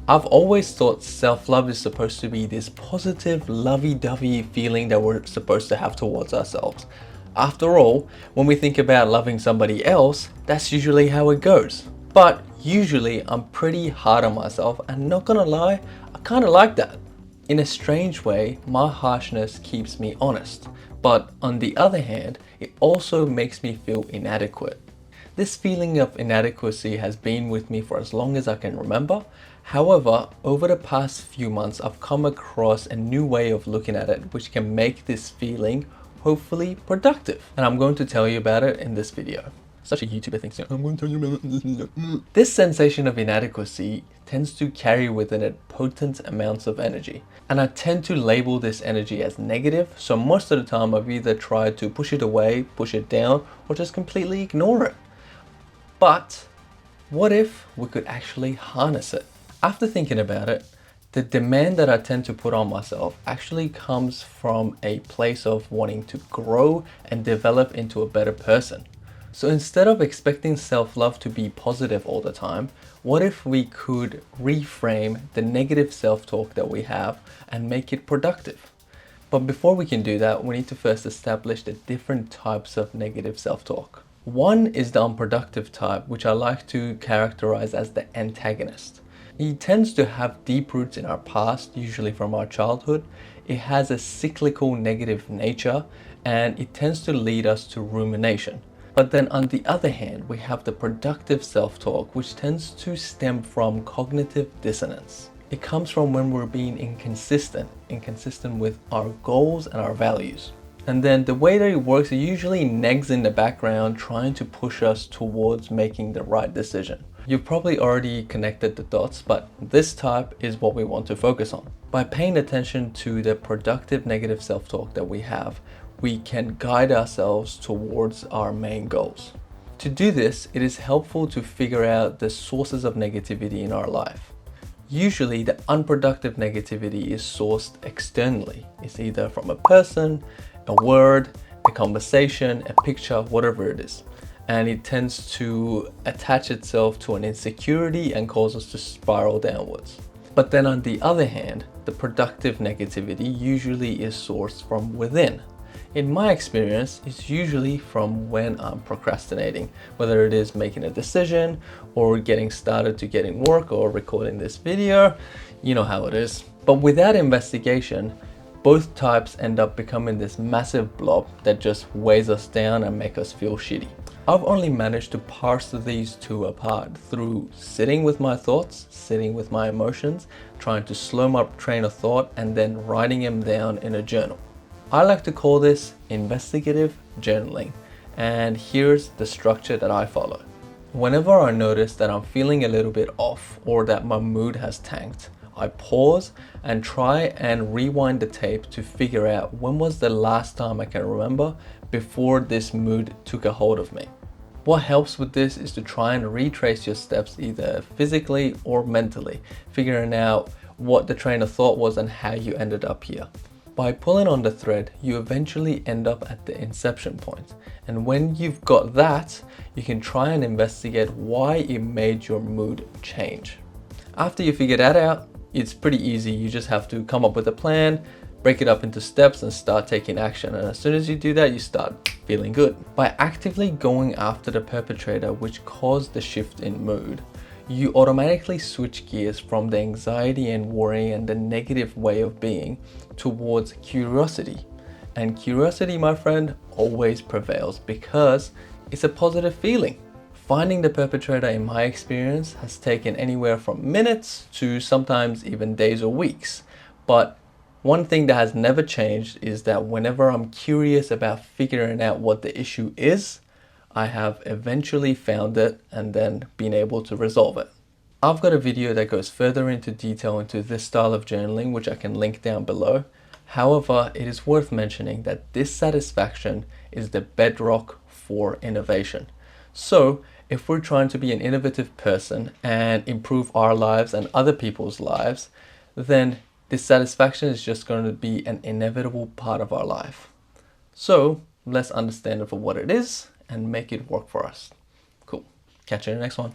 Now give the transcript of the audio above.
I've always thought self-love is supposed to be this positive, lovey-dovey feeling that we're supposed to have towards ourselves. After all, when we think about loving somebody else, that's usually how it goes. But usually I'm pretty hard on myself, and not gonna lie, I kinda like that. In a strange way, my harshness keeps me honest. But on the other hand, it also makes me feel inadequate. This feeling of inadequacy has been with me for as long as I can remember. However, over the past few months, I've come across a new way of looking at it, which can make this feeling hopefully productive. And I'm going to tell you about it in this video. Such a YouTuber thing, so I'm going to tell you about it. This sensation of inadequacy tends to carry within it potent amounts of energy. And I tend to label this energy as negative, so most of the time I've either tried to push it away, push it down, or just completely ignore it. But what if we could actually harness it? After thinking about it, the demand that I tend to put on myself actually comes from a place of wanting to grow and develop into a better person. So instead of expecting self-love to be positive all the time, what if we could reframe the negative self-talk that we have and make it productive? But before we can do that, we need to first establish the different types of negative self-talk. One is the unproductive type, which I like to characterize as the antagonist. He tends to have deep roots in our past, usually from our childhood. It has a cyclical negative nature, and it tends to lead us to rumination. But then on the other hand, we have the productive self-talk, which tends to stem from cognitive dissonance. It comes from when we're being inconsistent with our goals and our values. And then the way that it works, it usually nags in the background, trying to push us towards making the right decision. You've probably already connected the dots, but this type is what we want to focus on. By paying attention to the productive negative self-talk that we have, we can guide ourselves towards our main goals. To do this, it is helpful to figure out the sources of negativity in our life. Usually the unproductive negativity is sourced externally. It's either from a person, a word, a conversation, a picture, whatever it is. And it tends to attach itself to an insecurity and cause us to spiral downwards. But then on the other hand, the productive negativity usually is sourced from within. In my experience, it's usually from when I'm procrastinating, whether it is making a decision or getting started to getting work or recording this video. You know how it is. But without investigation, both types end up becoming this massive blob that just weighs us down and make us feel shitty. I've only managed to parse these two apart through sitting with my thoughts, sitting with my emotions, trying to slow my train of thought, and then writing them down in a journal. I like to call this investigative journaling, and here's the structure that I follow. Whenever I notice that I'm feeling a little bit off or that my mood has tanked, I pause and try and rewind the tape to figure out when was the last time I can remember before this mood took a hold of me. What helps with this is to try and retrace your steps either physically or mentally, figuring out what the train of thought was and how you ended up here. By pulling on the thread, you eventually end up at the inception point. And when you've got that, you can try and investigate why it made your mood change. After you figure that out, it's pretty easy. You just have to come up with a plan, break it up into steps, and start taking action. And as soon as you do that, you start feeling good. By actively going after the perpetrator which caused the shift in mood, you automatically switch gears from the anxiety and worry and the negative way of being towards curiosity. And curiosity, my friend, always prevails because it's a positive feeling. Finding the perpetrator, in my experience, has taken anywhere from minutes to sometimes even days or weeks. But one thing that has never changed is that whenever I'm curious about figuring out what the issue is, I have eventually found it and then been able to resolve it. I've got a video that goes further into detail into this style of journaling, which I can link down below. However, it is worth mentioning that dissatisfaction is the bedrock for innovation. So if we're trying to be an innovative person and improve our lives and other people's lives, then dissatisfaction is just going to be an inevitable part of our life. So let's understand it for what it is and make it work for us. Cool. Catch you in the next one.